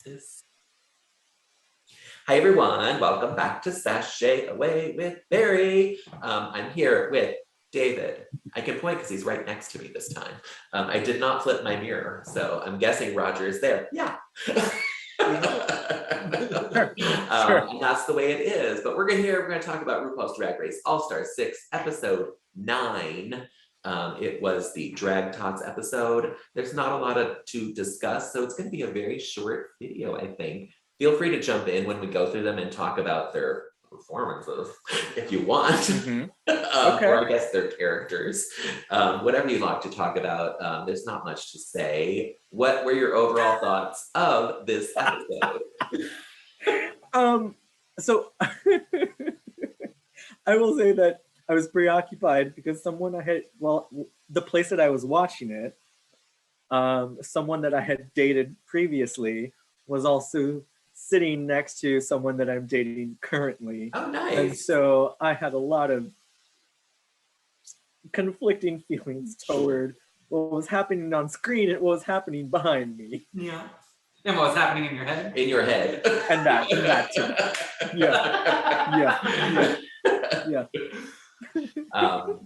Sis. Hi everyone, welcome back to Sashay Away with Barry. I'm here with David. I can point because he's right next to me this time. I did not flip my mirror, so I'm guessing Roger is there. Yeah. Sure. And that's the way it is. But we're gonna talk about RuPaul's Drag Race All-Star 6, episode 9. It was the Drag Tots episode. There's not a lot to discuss, so it's going to be a very short video, I think. Feel free to jump in when we go through them and talk about their performances if you want, Okay. or I guess their characters. Whatever you'd like to talk about, there's not much to say. What were your overall thoughts of this episode? So I will say that I was preoccupied because the place that I was watching it, someone that I had dated previously was also sitting next to someone that I'm dating currently. Oh, nice. And so I had a lot of conflicting feelings toward what was happening on screen and what was happening behind me. Yeah. And what was happening in your head? In your head. And that too. Yeah.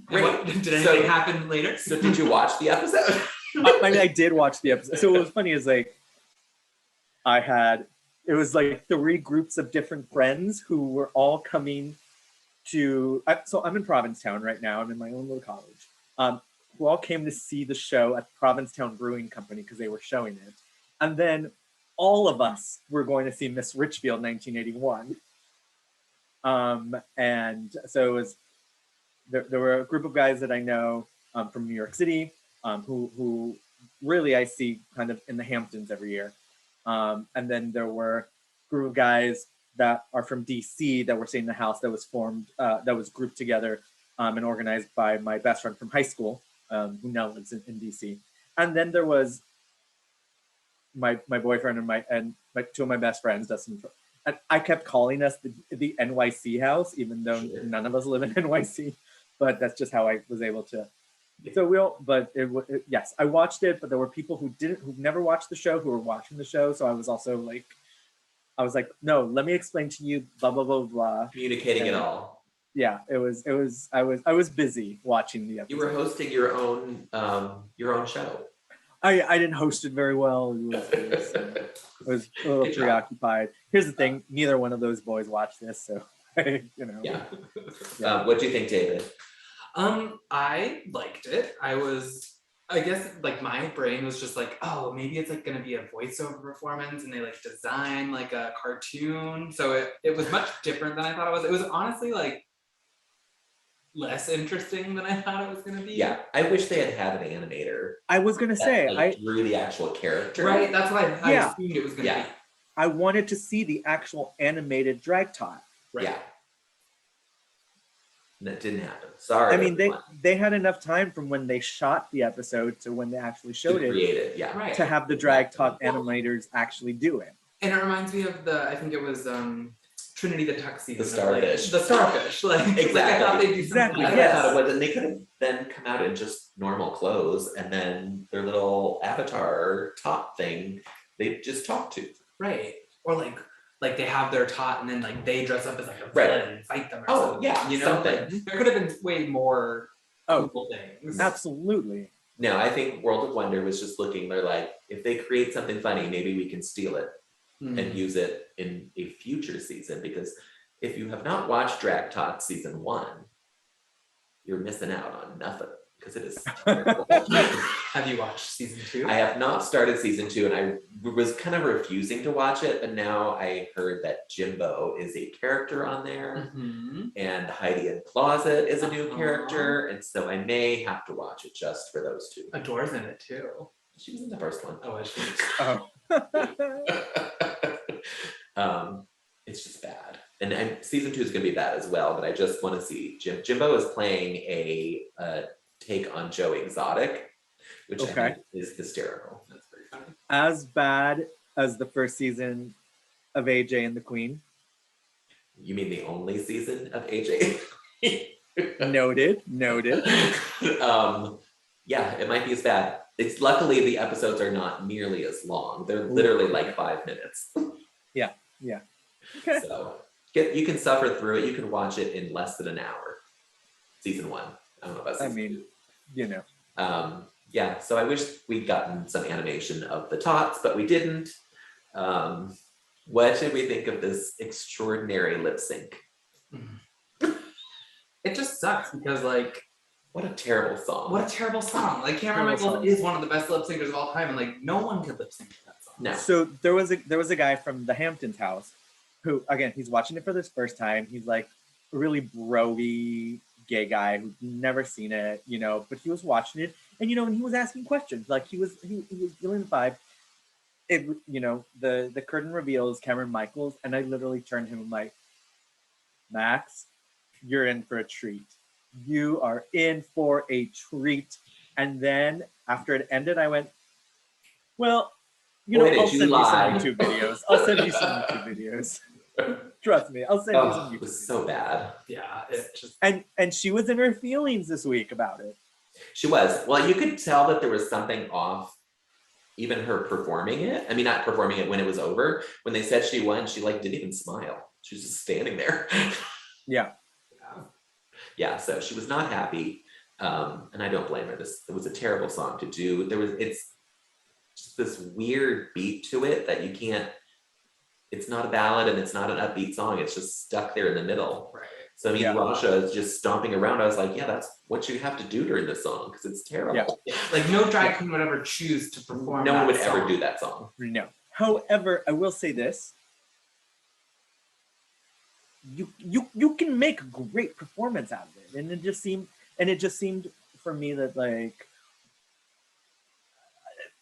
Great. Did anything happen later? So did you watch the episode? I mean, I did watch the episode. So what was funny is it was like 3 groups of different friends who were all coming to, so I'm in Provincetown right now. I'm in my own little college. Who all came to see the show at the Provincetown Brewing Company because they were showing it. And then all of us were going to see Miss Richfield 1981. And so it was, there were a group of guys that I know from New York City who really I see kind of in the Hamptons every year. And then there were a group of guys that are from DC that were staying in the house that was formed, that was grouped together and organized by my best friend from high school, who now lives in DC. And then there was my boyfriend and my 2 of my best friends, Dustin. And I kept calling us the NYC house, even though none of us live in NYC. But that's just how I was able to. So yes, I watched it, but there were people who never watched the show who were watching the show. So I was also like, no, let me explain to you, blah blah blah blah. Communicating it all. Yeah, I was busy watching the episode. You were hosting your own show. I didn't host it very well. I was a little preoccupied. Here's the thing: neither one of those boys watched this, so Yeah. What do you think, David? I liked it. I guess like my brain was just like, oh, maybe it's like gonna be a voiceover performance and they like design like a cartoon. So it was much different than I thought it was. It was honestly like less interesting than I thought it was gonna be. Yeah, I wish they had had an animator. I was gonna say I drew the actual character. Right, that's what I assumed it was gonna be. I wanted to see the actual animated Drag Tot. Right. Yeah. And that didn't happen. Sorry. I mean, they had enough time from when they shot the episode to when they actually showed it, right, to have the Drag Tot animators actually do it. And it reminds me of I think it was Trinity the Tuxedo. The Starfish. The Starfish. Like, exactly. Like I thought they'd do something like that. I thought it was, and they could have then come out in just normal clothes, and then their little avatar top thing, they just talk to. Right. Or like they have their tot and then like they dress up as like a villain and fight them or something. Yeah, you know, something. There could have been way more cool things. Absolutely. No, I think World of Wonder was just looking, they're like, if they create something funny, maybe we can steal it and use it in a future season, because if you have not watched Drag Tots season 1, you're missing out on nothing, because it is terrible. Have you watched season 2? I have not started season 2, and I was kind of refusing to watch it, but now I heard that Jimbo is a character on there, and Heidi in Closet is a new character, and so I may have to watch it just for those 2. Adore's in it too. She was in the first one. Oh, is she? It's just bad. And season 2 is going to be bad as well, but I just want to see Jimbo is playing a take on Joe Exotic, which I think is hysterical. That's very funny. As bad as the first season of AJ and the Queen. You mean the only season of AJ? Noted. Yeah, it might be as bad. It's luckily the episodes are not nearly as long. They're literally like 5 minutes. Yeah. Okay. So you can suffer through it. You can watch it in less than an hour. Season 1. I don't know about season 2. You know. Yeah, so I wish we'd gotten some animation of the tots, but we didn't. What did we think of this extraordinary lip sync? It just sucks because like, What a terrible song. what a terrible song. Like Cameron Terrible Michaels song. is one of the best lip syncers of all time, and like no one could lip sync to that song. No. So there was a guy from the Hamptons house who, again, he's watching it for this first time. He's like a really bro-y gay guy who's never seen it, you know, but he was watching it, and you know, and he was asking questions. Like he was feeling the vibe. It, you know, the curtain reveals Cameron Michaels, and I literally turned to him, I'm like, Max, you're in for a treat. You are in for a treat. And then after it ended, I went, well, you know, Boy, did I'll you send you lie. some YouTube videos. I'll send you some YouTube videos. Trust me, I'll send you some Oh, YouTube it was videos. so bad. Yeah, it just And she was in her feelings this week about it. She was. Well, you could tell that there was something off, even her performing it. I mean, not performing it when it was over. When they said she won, she like didn't even smile. She was just standing there. Yeah. Yeah, so she was not happy. And I don't blame her. It was a terrible song to do. It's just this weird beat to it that you can't, it's not a ballad and it's not an upbeat song. It's just stuck there in the middle. right. So I mean, Yeah. Rasha is just stomping around. I was like, yeah, that's what you have to do during this song because it's terrible. Yeah. Like no drag queen would ever choose to perform. No one that would ever song. do that song. No. However, I will say this. You can make a great performance out of it. And it just seemed for me that like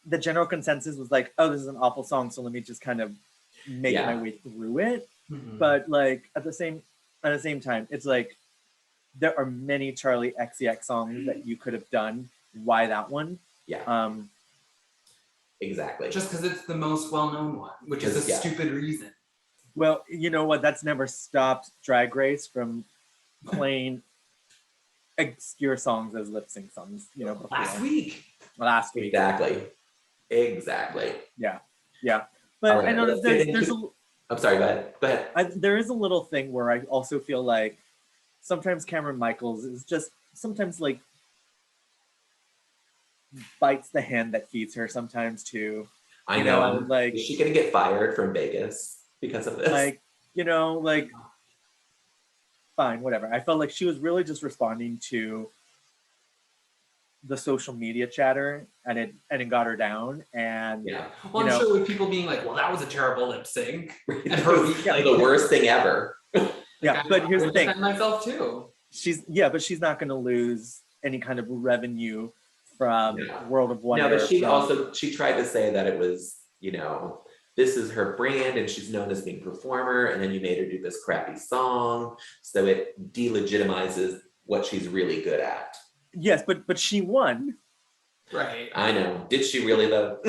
the general consensus was like, oh, this is an awful song, so let me just kind of make Yeah. my way through it. Mhm. But like at the same time, it's like there are many Charlie XCX songs that you could have done. Why that one? Yeah, exactly. Just because it's the most well-known one, which is a 'Cause, yeah. stupid reason. Well, you know what? That's never stopped Drag Race from playing obscure songs as lip sync songs. You know, before. Last week. Last week. Exactly. Yeah. But All right, I know let's that get into- I'm sorry, go ahead. there is a little thing where I also feel like sometimes Cameron Michaels is just sometimes like bites the hand that feeds her sometimes too. I You know. like Is she gonna get fired from Vegas because of this? like fine, whatever. I felt like she was really just responding to the social media chatter, and it got her down. And yeah. Well, You I'm know- sure with people being like, well, that was a terrible lip sync. It And her was like, the worst thing ever. yeah, but here's the thing: defend myself too. she's not going to lose any kind of revenue from No. World of Wonder. No, but she from- also tried to say that it was, you know, this is her brand and she's known as being a performer, and then you made her do this crappy song, so it delegitimizes what she's really good at. yes, but she won. Right. I know. Did she really though?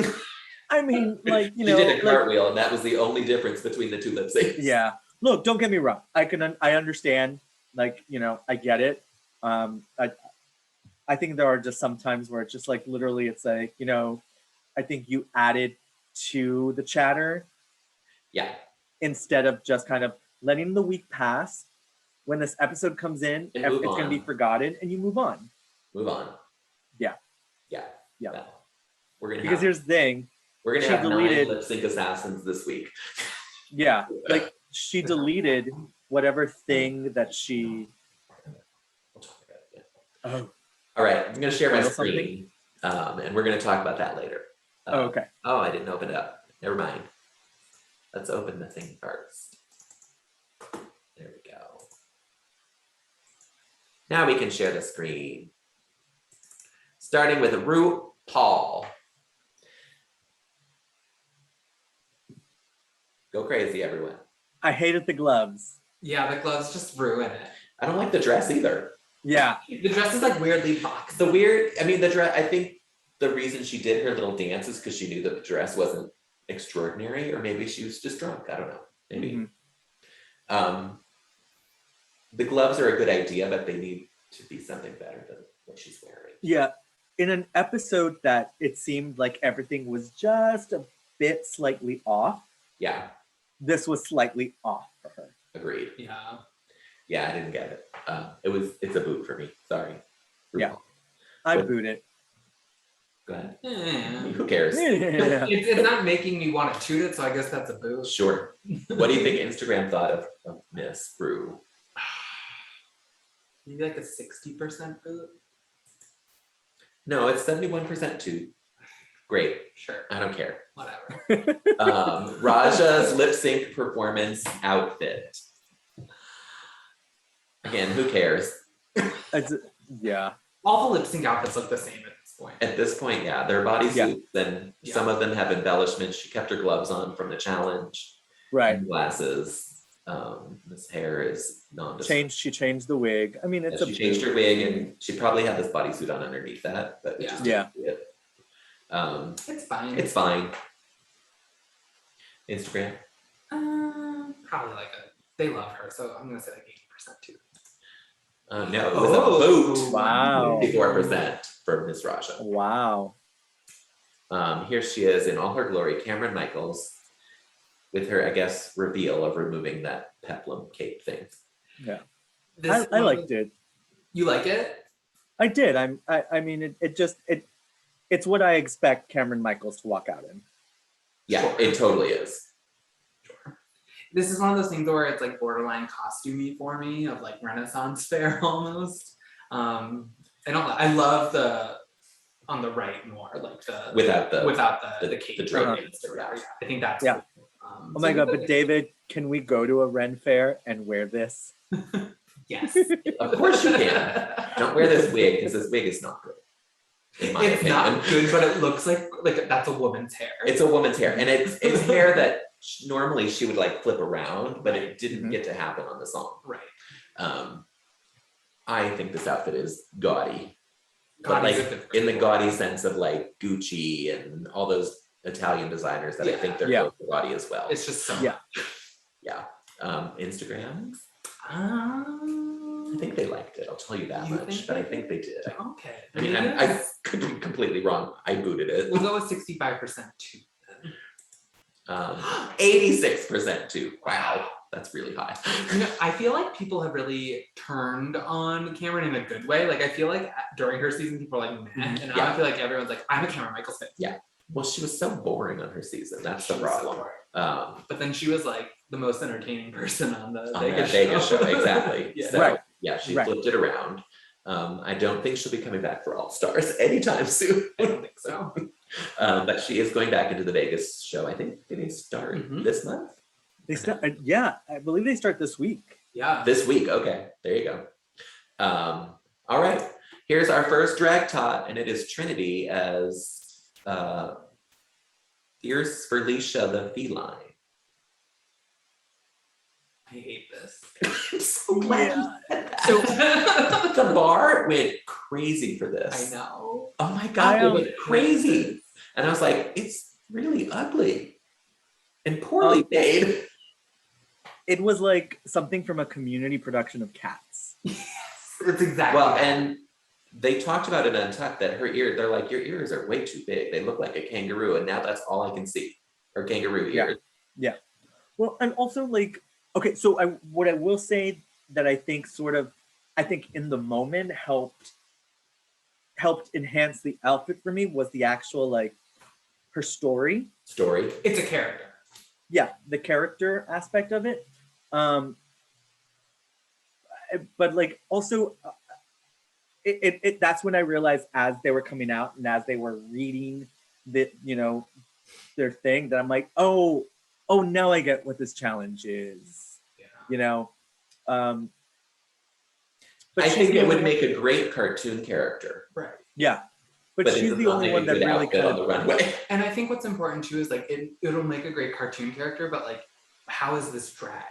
I mean, like She did a cartwheel, and that was the only difference between the two lip syncs. yeah. Look, don't get me wrong. I understand. Like, you know, I get it. I think there are just some times where it's just like literally, it's like, you know, I think you added to the chatter Yeah. instead of just kind of letting the week pass. When this episode comes in, And it's move going to be on. forgotten, and you move on. Move on. Yeah. Yeah. Yeah. No. We're gonna Because have, here's the thing. we're gonna she have deleted- 9 lip sync assassins this week. Yeah, like she deleted whatever thing that she. We'll talk about it. Oh, All right, I'm gonna share my Spoil something? screen, and we're gonna talk about that later. okay. Oh, I didn't open it up. Never mind. Let's open the thing first. There we go. Now we can share the screen. Starting with RuPaul. Go crazy, everyone. I hated the gloves. Yeah, the gloves just ruin it. I don't like the dress either. Yeah, The dress is like weirdly boxed. The dress, I think the reason she did her little dance is because she knew that the dress wasn't extraordinary, or maybe she was just drunk. I don't know. Maybe. Mhm. The gloves are a good idea, but they need to be something better than what she's wearing. yeah. in an episode that it seemed like everything was just a bit slightly off, Yeah, this was slightly off for her. agreed. Yeah. Yeah, I didn't get it. It's a boot for me. Sorry. Yeah. I But- booed it. Go ahead. Yeah. Who cares? Yeah. It's not making me want to toot it, so I guess that's a boo. Sure. What do you think Instagram thought of Miss Rue? Maybe like a 60% boot. No, it's 71% toot. Great. Sure. I don't care. Whatever. Raja's lip sync performance outfit. Again, who cares? Yeah. All the lip sync outfits look the same at this point. At this point, yeah, they're bodysuits, and Yeah. some of them have embellishments. She kept her gloves on from the challenge. Right. And glasses. This hair is She changed the wig. I mean, it's she changed her wig, and she probably had this bodysuit on underneath that, but it Yeah. just Yeah. didn't fit. It's fine. It's fine. Instagram. Probably like they love her, so I'm gonna say like 80% too. No, it was a boot. Wow. 54% for Miss Raja. Wow. Here she is in all her glory, Cameron Michaels, with her, I guess, reveal of removing that peplum cape thing. Yeah. This I liked it. You like it? I did. I mean, it's what I expect Cameron Michaels to walk out in. Yeah, Sure. it totally is. This is one of those things where it's like borderline costumey for me, of like Renaissance fair almost. I love the on the right more, like the Without the cape. the drape. or whatever. Yeah, I think that's Yeah. cool. Oh my God, but David, can we go to a Ren fair and wear this? Yes. Of course you can. Don't wear this wig, because this wig is not good. In my It's opinion. not good, but it looks like that's a woman's hair. It's a woman's hair, and it's hair that normally she would like flip around, but it didn't Mhm. get to happen on the song. right. I think this outfit is gaudy, but Gaudy's like a different in the word. gaudy sense of like Gucci and all those Italian designers that I think they're Yeah. close to gaudy as well. It's just so Yeah. Yeah. Instagram. Um, I think they liked it. I'll tell you that You much, think but I they think they did. okay. I mean, Maybe I that's- could be completely wrong. I booted it. we'll go with 65% too. 86% too. Wow, that's really high. You know, I feel like people have really turned on Cameron in a good way. Like I feel like during her season, people are like, meh. And now Yeah. I feel like everyone's like, I'm a Cameron Michaels fan. Well, she was so boring on her season. That's the She was so problem. boring. But then she was like the most entertaining person on the On Vegas that Vegas show, exactly. Yeah. So Right. yeah, she Right. flipped it around. I don't think she'll be coming back for All Stars anytime soon. I don't think so. But she is going back into the Vegas show. I think they start Mhm. this month. They start. Yeah, I believe they start this week. Yeah. This week. Okay, there you go. All right. Here's our first drag tot, and it is Trinity as Fierce Felicia the Feline. I hate this. I'm so glad you said that. So The bar went crazy for I this. know. Oh my God, it went It crazy. And I was like, it's really ugly and poorly made. It was like something from a community production of Cats. It's exactly Well, that. and they talked about it Untucked that they're like, your ears are way too big. They look like a kangaroo. And now that's all I can see. Or kangaroo Yeah. ears. Well, and also like, okay, so what I will say that I think in the moment helped enhance the outfit for me was the actual like her story. Story. It's a character. Yeah, the character aspect of it. But like also that's when I realized as they were coming out and as they were reading the, their thing, that I'm like, oh, now I get what this challenge is. Yeah. But I she's think the it only would one- make a great cartoon character. Right. Yeah, but it she's does the not only make one a that good really outfit kind on of. the runway. And I think what's important too is like it'll make a great cartoon character, but like how is this drag?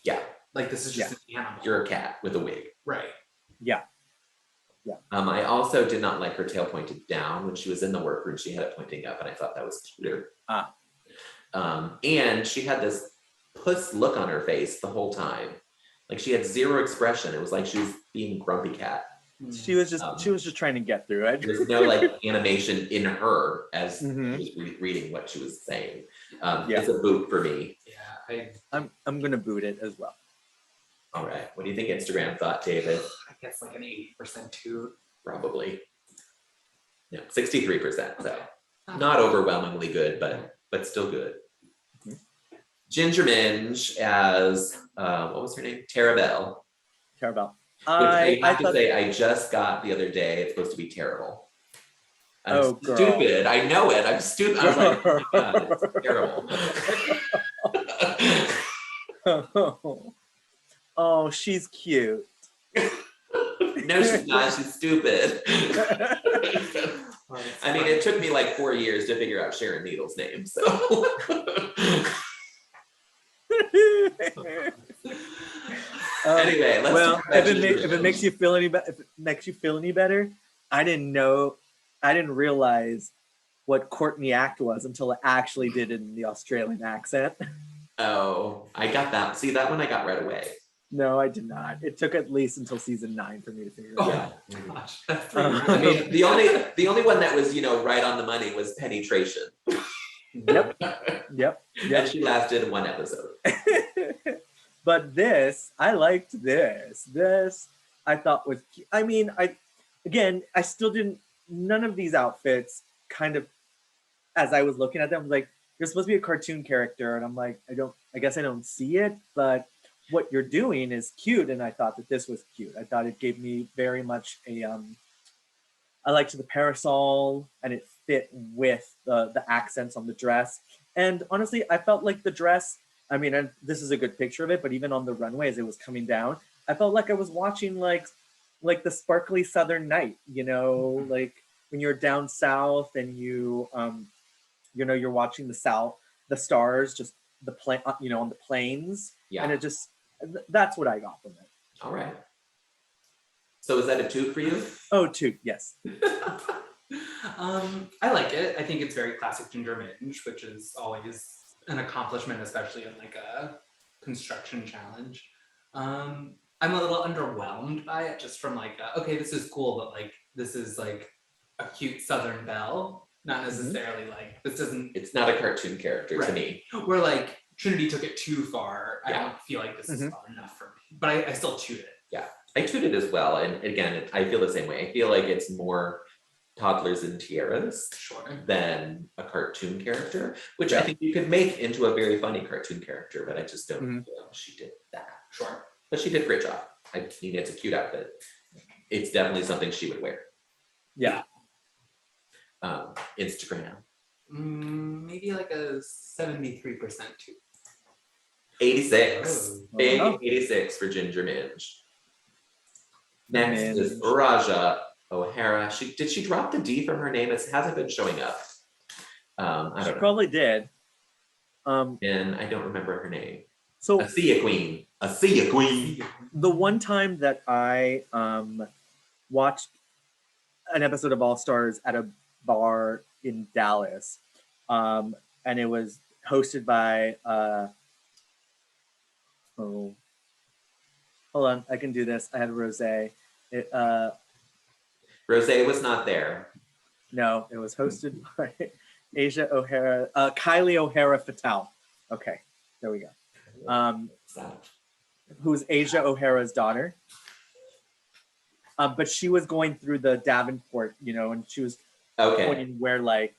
Yeah. Like this is just an animal. You're a cat with a wig. right. Yeah, I also did not like her tail pointed down when she was in the workroom. She had it pointing up, and I thought that was cuter. And she had this puss look on her face the whole time. Like she had zero expression. It was like she was being grumpy cat. She was just trying to get through it. There's no like animation in her as Mhm. she was reading what she was saying. Yeah. It's a boot for me. Yeah, I'm gonna boot it as well. All right. What do you think Instagram thought, David? I guess like an 80% toot. Probably. Yeah, 63%. So Okay. not overwhelmingly good, but still good. Mhm. Ginger Minge as what was her name? Tara Bell. Carabelle. Which I have to thought, say I just got the other day. It's supposed to be terrible. I'm Oh, girl. stupid. I know it. I'm stupid. I was like, oh my God, it's terrible. Oh, she's cute. No, she's not. She's stupid. I mean, it took me like 4 years to figure out Sharon Needle's name. So anyway, let's well, talk about if it makes you feel any better, if it makes you feel any better, I didn't realize what Courtney Act was until I actually did it in the Australian accent. Oh, I got that. See, that one I got right away. No, I did not. It took at least until season 9 for me to figure it out. Yeah. Gosh, that's I mean, the only one that was, right on the money was Penetration. Yep. And she lasted 1 episode. But this, I liked this. This I thought was, I mean, I still didn't, none of these outfits kind of, as I was looking at them, was like, you're supposed to be a cartoon character. And I'm like, I guess I don't see it, but what you're doing is cute. And I thought that this was cute. I thought it gave me very much I liked the parasol and it fit with the accents on the dress. And honestly, I felt like the dress, I mean, and this is a good picture of it, but even on the runway as it was coming down, I felt like I was watching like the sparkly Southern night, like when you're down south and you're watching the stars, just the plane, on the plains. Yeah. And that's what I got from it. All right. So is that a toot for you? Oh, toot, yes. I like it. I think it's very classic Ginger Minge, which is always an accomplishment, especially in like a construction challenge. I'm a little underwhelmed by it, just from like, okay, this is cool, but like this is like a cute Southern belle, not necessarily like this doesn't. It's not a cartoon character to me. Where like Trinity took it too far. Yeah. I don't feel like this is far enough for me, but I still toot it. Yeah, I toot it as well, and again, I feel the same way. I feel like it's more toddlers and tiaras than a cartoon character, which I think you could make into a very funny cartoon character, but I just don't feel she did that. Sure. But she did a great job. I mean, it's a cute outfit. It's definitely something she would wear. Yeah. Instagram. Maybe like a 73% toot. 86. Oh. Big Wow. 86 for Ginger Minge. Next Minge. is Raja O'Hara. Did she drop the D from her name? It hasn't been showing up. I She don't know. probably did. And I don't remember her name. So Asia Queen. Asia Queen. the one time that I watched an episode of All Stars at a bar in Dallas, and it was hosted by hold on, I can do this. I had Rose. Rosé was not there. No, it was hosted by Asia O'Hara, Kylie O'Hara Fatal. Okay, there we go. Who's Asia O'Hara's daughter. But she was going through the Davenport, and she was pointing where like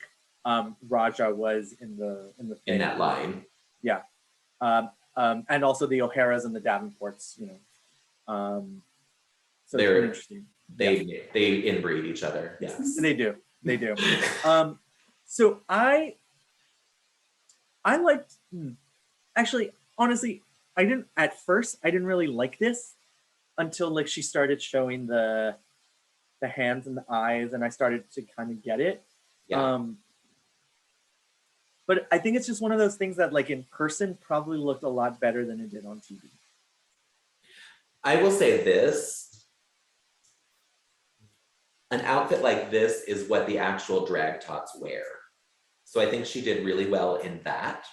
Raja was in the thing. In that line. Yeah. And also the O'Haras and the Davenports, so They're- it's interesting. They inbreed each other. Yes. They do. So I liked, actually, honestly, I didn't really like this until like she started showing the hands and the eyes, and I started to kind of get it. Yeah. But I think it's just one of those things that like in person probably looked a lot better than it did on TV. I will say this. An outfit like this is what the actual drag tots wear. So I think she did really well in that.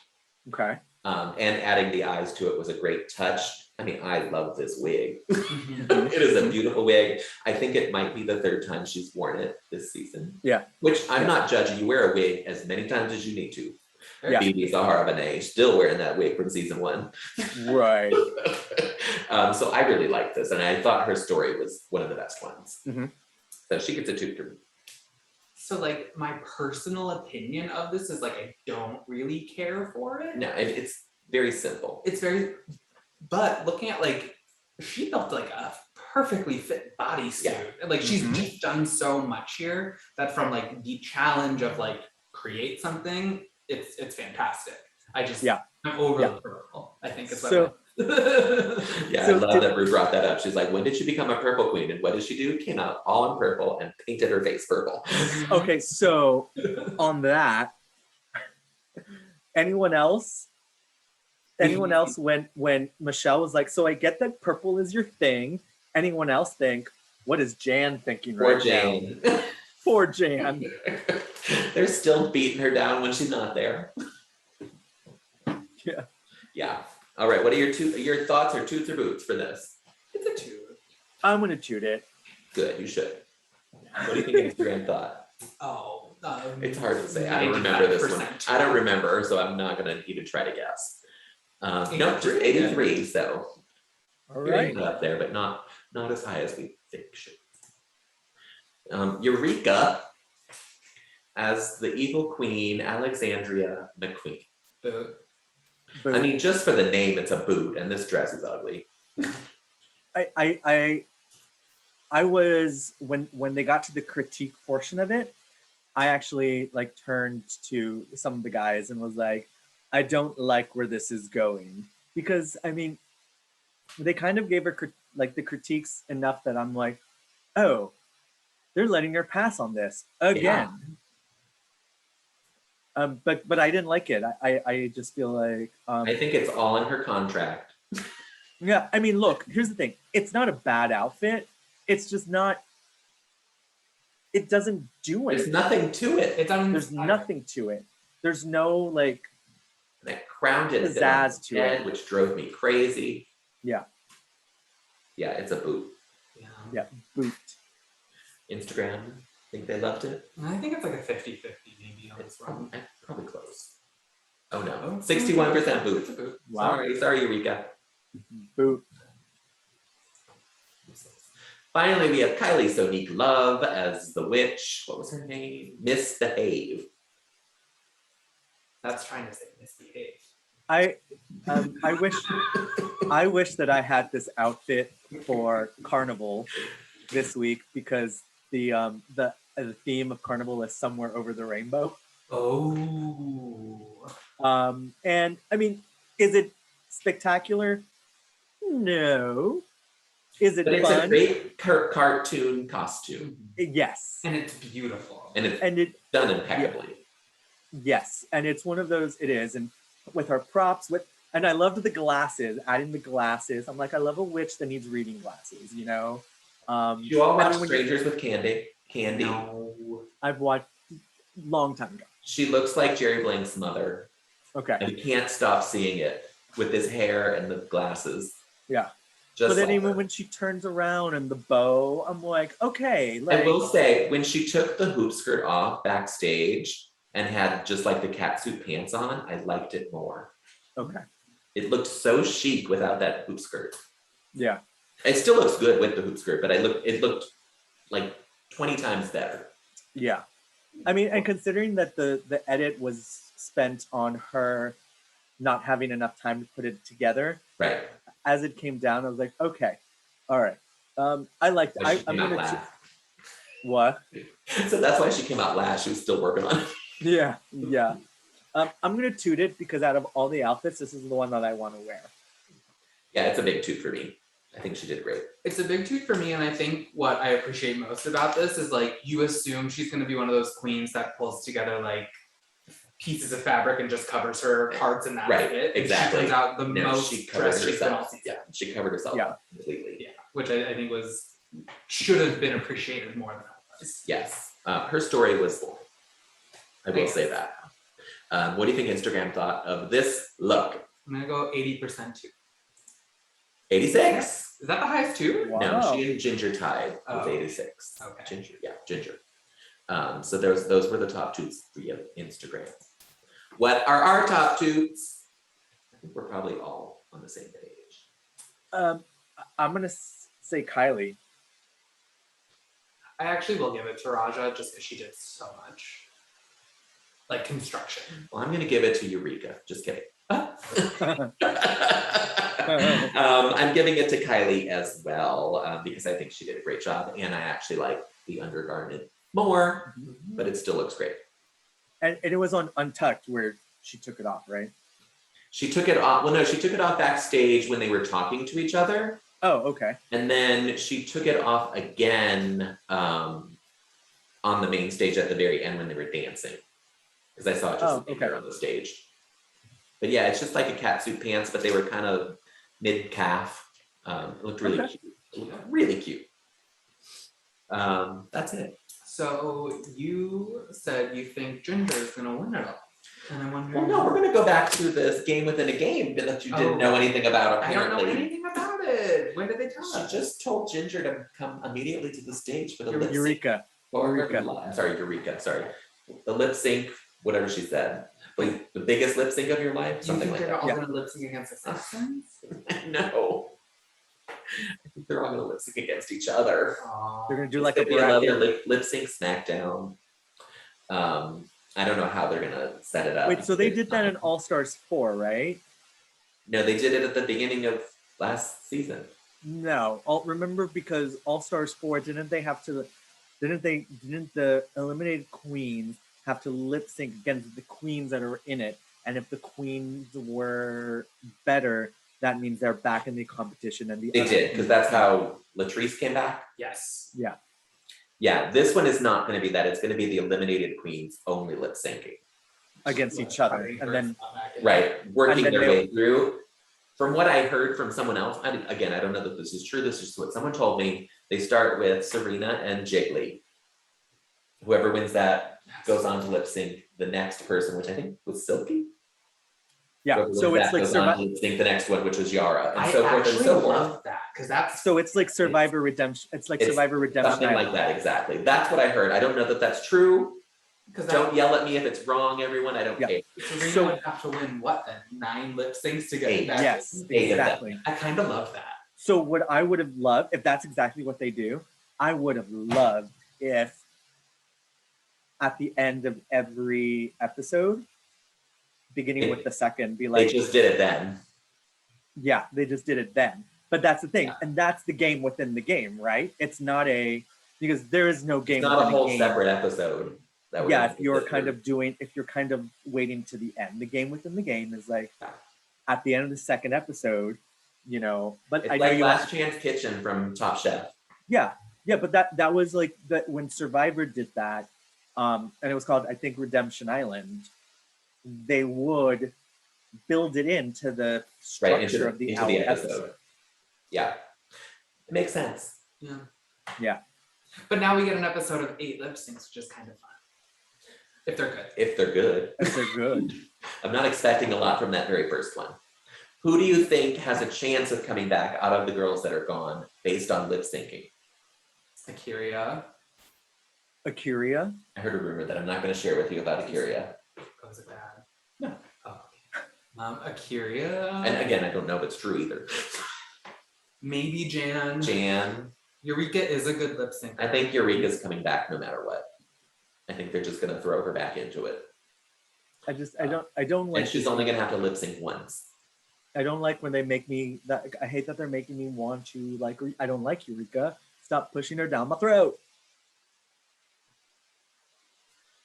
Okay. And adding the eyes to it was a great touch. I mean, I love this wig. Mhm. It is a beautiful wig. I think it might be the third time she's worn it this season. Yeah. Which I'm Yeah. not judging. You wear a wig as many times as you need to. Yeah. Phoebe Zahara still wearing that wig from season 1. Right. So I really like this, and I thought her story was one of the best ones. Mhm. So she gets a toot from me. So like my personal opinion of this is like I don't really care for it. No, it's very simple. It's very, but looking at like she built like a perfectly fit bodysuit. Yeah. And like she's Mhm. just done so much here that from like the challenge of like create something, it's fantastic. I just Yeah. I'm over Yeah. the purple, I think is what So- Yeah, So I love did- that Rue brought that up. She's like, when did she become a purple queen? And what did she do? Came out all in purple and painted her face purple. Okay, so on that, anyone else when Michelle was like, so I get that purple is your thing. Anyone else think, what is Jan thinking Poor right Jane. now? Poor Jan. They're still beating her down when she's not there. Yeah. Yeah. All right. What are your thoughts or toots or boots for this? It's a 2. I'm gonna toot it. Good. You should. What do you think Instagram thought? Oh, It's hard to say. I don't remember this one. 95% I don't remember, so I'm not gonna even try to guess. No, just 83. 83. So All you're right. up there, but not as high as we think should. Eureka as the evil queen, Alexandria McQueen. The I mean, just for the name, it's a boot, and this dress is ugly. I was when they got to the critique portion of it, I actually like turned to some of the guys and was like, I don't like where this is going, because I mean, they kind of gave her like the critiques enough that I'm like, oh, they're letting her pass on this again. But I didn't like it. I just feel like I think it's all in her contract. yeah. I mean, look, here's the thing. It's not a bad outfit. It's just not. It doesn't do There's anything. nothing to it. it's There's nothing to it. There's no like. That crown didn't fit on Pizzazz his to head, it. which drove me crazy. Yeah. Yeah, it's a boot. Yeah. Boot. Instagram, think they loved it. I think it's like a 50-50 maybe on this one. Probably close. Oh no, Oh. 61% boot. It's a boot. Wow. Sorry, Eureka. Boot. Finally, we have Kylie Sonique Love as the witch. What was her name? Misbehave. That's trying to say misbehave. I wish that I had this outfit for Carnival this week, because the theme of Carnival is somewhere over the rainbow. Oh. And I mean, is it spectacular? No. Is it But it's a fun? great cartoon costume. Yes. And it's beautiful. And it's And it done impeccably. yes, and it's one of those. It is, and with her props, and I loved the glasses. Adding the glasses, I'm like, I love a witch that needs reading glasses. You know. You all watch I mean, when you- Strangers with Candy? Candy. No. I've watched long time ago. She looks like Jerry Blank's mother. Okay. And you can't stop seeing it with his hair and the glasses. Yeah. Just But then like even her. when she turns around and the bow, I'm like, okay. I Like, will say, when she took the hoop skirt off backstage and had just like the catsuit pants on, I liked it more. okay. It looked so chic without that hoop skirt. Yeah. It still looks good with the hoop skirt, but it looked like 20 times better. Yeah. I mean, and considering that the edit was spent on her not having enough time to put it together, Right. as it came down, I was like, okay, all right. I liked it. Why she I'm came out gonna last. what? So that's why she came out last. She was still working on it. Yeah, yeah. I'm gonna toot it, because out of all the outfits, this is the one that I want to wear. Yeah, it's a big toot for me. I think she did great. It's a big toot for me, and I think what I appreciate most about this is like you assume she's going to be one of those queens that pulls together like pieces of fabric and just covers her parts in that Right, outfit. And exactly. She comes out the No, most she covered dressed she's been all herself. season. Yeah, she covered herself Yeah. up completely. Yeah, which I think should have been appreciated more than it was. Yes, her story was boring. I will Nice. say that. What do you think Instagram thought of this look? I'm gonna go 80% too. 86. Is that the highest too? Wow. No, she and Ginger tied with Oh. 86. Okay. Ginger. So those were the top toots via Instagram. What are our top toots? I think we're probably all on the same page. I'm gonna say Kylie. I actually will give it to Raja just because she did so much. Like construction. Well, I'm gonna give it to Eureka. Just kidding. I'm giving it to Kylie as well because I think she did a great job, and I actually like the undergarment more, but it still looks great. And it was on Untucked where she took it off, right? She took it off. Well, no, she took it off backstage when they were talking to each other. Oh, okay. And then she took it off again on the main stage at the very end when they were dancing. Because I saw it just sitting there on the stage. But yeah, it's just like a catsuit pants, but they were kind of mid-calf. It looked really cute. It looked really cute. That's it. So you said you think Ginger is gonna win it all. And I wonder. Well, no, we're gonna go back to this game within a game that you didn't know anything about, I don't apparently. know anything about it. When did they tell us? She just told Ginger to come immediately to the stage for the lip sync. Eureka. I'm sorry, Eureka. Sorry. The lip sync, whatever she said. Like the biggest lip sync of your life? Do you Something think like they're that. all gonna lip sync against the Simpsons? No. I think they're all gonna lip sync against each other. They're gonna do like a It's gonna be another bracket. lip sync smackdown. I don't know how they're gonna set it up. Wait, so they did that in All Stars 4, right? No, they did it at the beginning of last season. No. Remember because All Stars 4, didn't the eliminated queens have to lip sync against the queens that are in it? And if the queens were better, that means they're back in the competition. And They did, because that's how Latrice came back. Yes. Yeah. Yeah, this one is not going to be that. It's going to be the eliminated queens only lip syncing. Against each other. And then Right, working then their they- way through. From what I heard from someone else, I don't know that this is true. This is what someone told me. They start with Serena and Jiggly. Whoever wins that goes on to lip sync the next person, which I think was Silky. yeah. Whoever So wins it's that like goes on to lip sync the next one, which was Yara, and I so forth and actually so forth. love that because that's so it's like Survivor Redemption. It's like It's Survivor Redemption. Something like Island. that, exactly. That's what I heard. I don't know that that's true. because Don't yell at me if it's wrong, everyone. I don't Yeah. care. Serena So- would have to win what then? 9 lip syncs to get Eight. back. Yes, Eight of them. exactly. I kind of love that. So what I would have loved, if that's exactly what they do, I would have loved if at the end of every episode, beginning with the second, be They like, just did it then. yeah, they just did it then. But that's the thing, Yeah. and that's the game within the game, right? It's not because there is no game It's not a within whole game. separate episode. That we're Yeah, gonna if you're sit kind through. of waiting to the end, the game within the game is like Yeah. at the end of the second episode, But It's I know like you. Last Chance Kitchen from Top Chef. Yeah, but that was like that when Survivor did that, and it was called, I think, Redemption Island. They would build it into the structure Right, into of the into hour the episode. episode. Yeah, it makes sense. Yeah. Yeah. But now we get an episode of 8 lip syncs, which is kind of fun. If they're good. If they're good. If they're good. I'm not expecting a lot from that very first one. Who do you think has a chance of coming back out of the girls that are gone based on lip syncing? Akira. Akuria. I heard a rumor that I'm not going to share with you about Akira. Oh, is it bad? No. Oh, okay. Akira. And again, I don't know if it's true either. Maybe Jan. Jan, Eureka is a good lip sync. I think Eureka's coming back no matter what. I think they're just going to throw her back into it. I don't like. And she's only going to have to lip sync once. I don't like when they make me that. I hate that they're making me want to like. I don't like Eureka. Stop pushing her down my throat.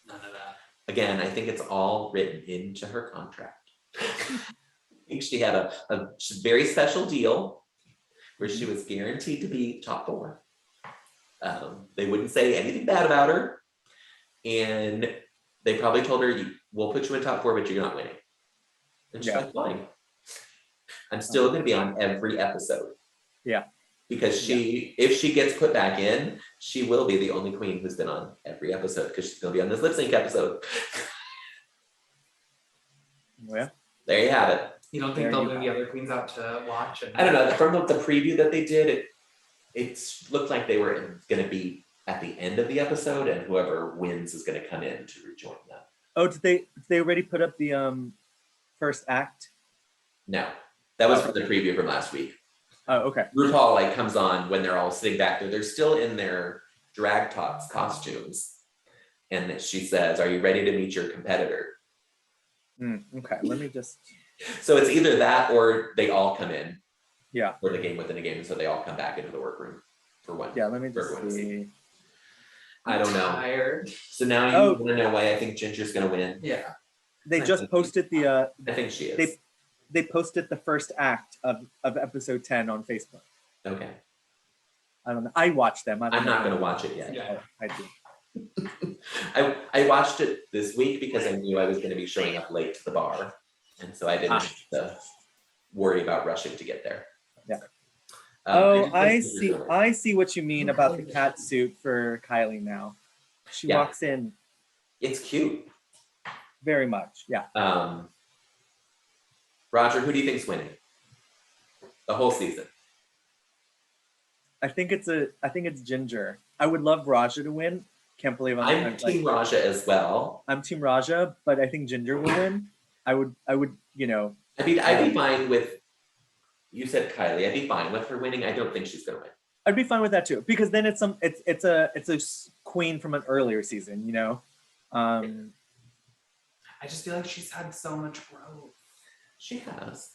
None of that. Again, I think it's all written into her contract. I think she had a very special deal where she was guaranteed to be top 4. They wouldn't say anything bad about her. And they probably told her, we'll put you in top 4, but you're not winning. And she's Yeah. like, fine. I'm still going to be on every episode. Yeah. Because if she gets put back in, she will be the only queen who's been on every episode because she's going to be on this lip sync episode. Yeah. There you have it. You don't think There they'll you bring the have other queens out to watch? And I don't know, from the preview that they did, it looked like they were gonna be at the end of the episode, and whoever wins is gonna come in to rejoin them. Oh, did they already put up the first act? No, that was from the preview from last week. Oh, okay. RuPaul like comes on when they're all sitting back there. They're still in their Drag Tots costumes. And that she says, "Are you ready to meet your competitor?" Okay, let me just. So it's either that or they all come in. Yeah. For the game within a game, so they all come back into the workroom for one. Yeah, let me for just everyone to see. I don't know. Tired. So now you want to know why I think Ginger's gonna win? Yeah. They I just think- posted the I think she is. they posted the first act of episode 10 on Facebook. Okay. I don't know. I watched them. I'm not gonna watch it yet. Yeah. I do. I watched it this week because I knew I was gonna be showing up late to the bar. And so I didn't have to worry about rushing to get there. Yeah. just I think see. Ginger's gonna I see what you mean about the cat suit for Kylie now. She Yeah. walks in win. It's cute. very much. Yeah. Roger, who do you think's winning? The whole season. I think it's Ginger. I would love Raja to win. Can't believe I'm Team Raja as well. I'm Team Raja, but I think Ginger will win. I would, I'd be fine with. You said Kylie. I'd be fine with her winning. I don't think she's gonna win. I'd be fine with that too, because then it's a queen from an earlier season, you know. I just feel like she's had so much growth. She has.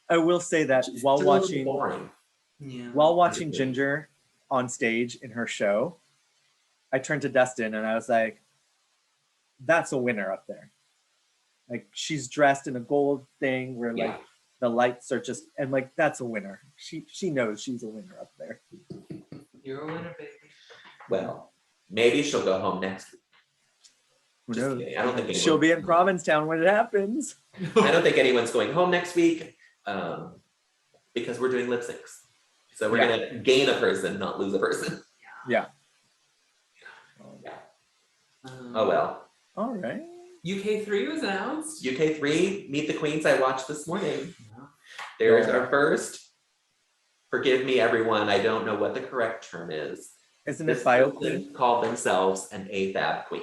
I will say that She's while still a little watching boring. Yeah. Ginger on stage in her show, I turned to Dustin and I was like, "That's a winner up there." Like she's dressed in a gold thing where like Yeah. the lights are just and like that's a winner. She knows she's a winner up there. You're a winner, baby. Well, maybe she'll go home next week. Who Just knows? kidding. I don't think She'll be in Provincetown when it happens. I don't think anyone's going home next week because we're doing lip syncs. So we're gonna gain a person, not lose a person. Yeah. Oh well. All right. UK3 was announced. UK3, Meet the Queens. I watched this morning. Yeah. There's our first. Forgive me, everyone. I don't know what the correct term is. Isn't This it bio person queen? called themselves an AFAB queen,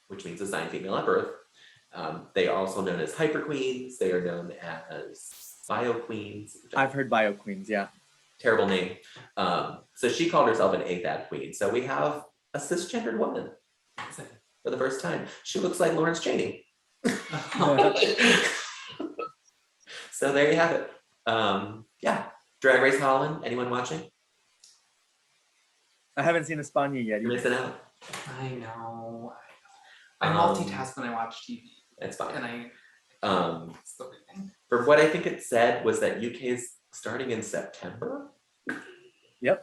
which means assigned female at birth. They are also known as hyper queens. They are known as bio queens. I've heard bio queens. Yeah. Terrible name. So she called herself an AFAB queen. So we have a cisgendered woman for the first time. She looks like Lawrence Chaney. So there you have it. Yeah, Drag Race Holland. Anyone watching? I haven't seen España yet. You're missing out. I know. I Um, multitask when I watch TV, It's fine. and I. It's the reading. For what I think it said was that UK is starting in September.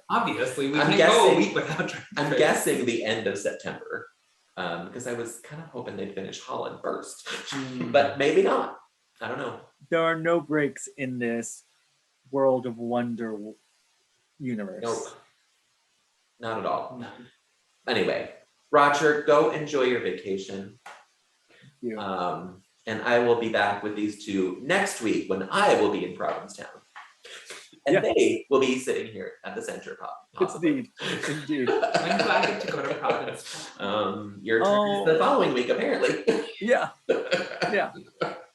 Obviously, we I'm can't go a guessing- week without. Drag I'm Race. guessing the end of September. Because I was kind of hoping they'd finish Holland first. But maybe not. I don't know. There are no breaks in this world of wonder universe. Nope. Not at all. No. Anyway, Roger, go enjoy your vacation. You. And I will be back with these two next week when I will be in Provincetown. And Yeah. they will be sitting here at the center possibly. Indeed. When do I get to go to Providence? Your turn is the following week, apparently. Yeah. Yeah.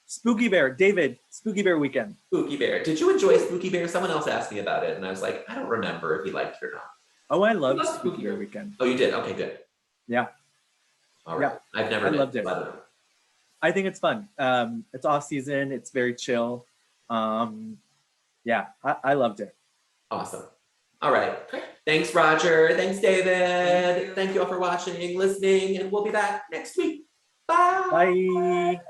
Spooky Bear, David, Spooky Bear weekend. Spooky Bear. Did you enjoy Spooky Bear? Someone else asked me about it, and I was like, I don't remember if he liked it or not. Oh, I love love Spooky Spooky Bear Bear. weekend. Oh, you did? Okay, good. Yeah. All right. I've never I been, loved it. so I don't know. I think it's fun. It's off season. It's very chill. Yeah, I loved it. Awesome. All right. Thanks, Roger. Thanks, David. you. Thank you all for watching, listening, and we'll be back next week. Bye. Bye.